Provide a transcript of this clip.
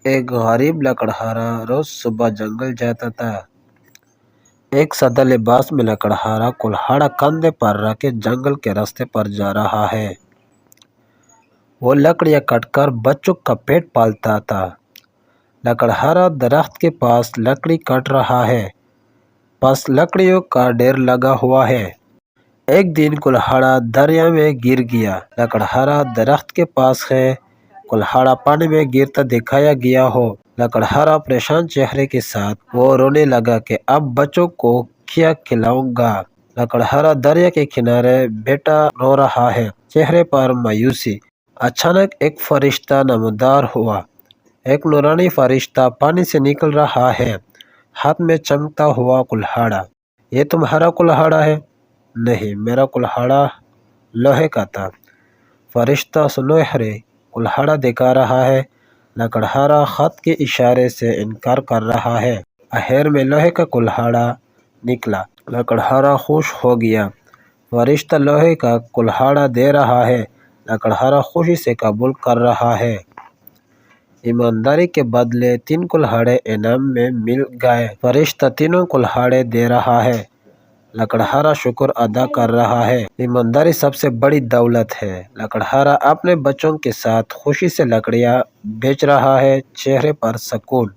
ایک غریب لکڑہارا روز صبح جنگل جاتا تھا۔ ایک سادہ لباس میں لکڑہارا کلہاڑا کندھے پر رکھے جنگل کے راستے پر جا رہا ہے۔ وہ لکڑیاں کاٹ کر بچوں کا پیٹ پالتا تھا۔ لکڑہارا درخت کے پاس لکڑی کاٹ رہا ہے۔ پاس لکڑیوں کا ڈھیر لگا ہوا ہے۔ ایک دن کلہاڑا دریا میں گر گیا۔ لکڑہارا درخت کے پاس ہے۔ کلہاڑا پانی میں گرتا دکھایا گیا ہو۔ لکڑہارا پریشان چہرے کے ساتھ وہ رونے لگا کہ اب بچوں کو کیا کھلاؤں گا۔ لکڑہارا دریا کے کنارے بیٹھا رو رہا ہے، چہرے پر مایوسی۔ اچانک ایک فرشتہ نمودار ہوا۔ ایک نورانی فرشتہ پانی سے نکل رہا ہے، ہاتھ میں چمکتا ہوا کلہاڑا۔ یہ تمہارا کلہاڑا ہے؟ نہیں، میرا کلہاڑا لوہے کا تھا۔ فرشتہ سنہرے کلہاڑا دکھا رہا ہے۔ لکڑہارا ہاتھ کے اشارے سے انکار کر رہا ہے۔ آخر میں لوہے کا کلہاڑا نکلا۔ لکڑہارا خوش ہو گیا۔ فرشتہ لوہے کا کلہاڑا دے رہا ہے۔ لکڑہارا خوشی سے قبول کر رہا ہے۔ ایمانداری کے بدلے 3 کلہاڑے انعام میں مل گئے۔ فرشتہ تینوں کلہاڑے دے رہا ہے۔ لکڑہارا شکر ادا کر رہا ہے۔ ایمانداری سب سے بڑی دولت ہے۔ لکڑہارا اپنے بچوں کے ساتھ خوشی سے لکڑیاں بیچ رہا ہے، چہرے پر سکون۔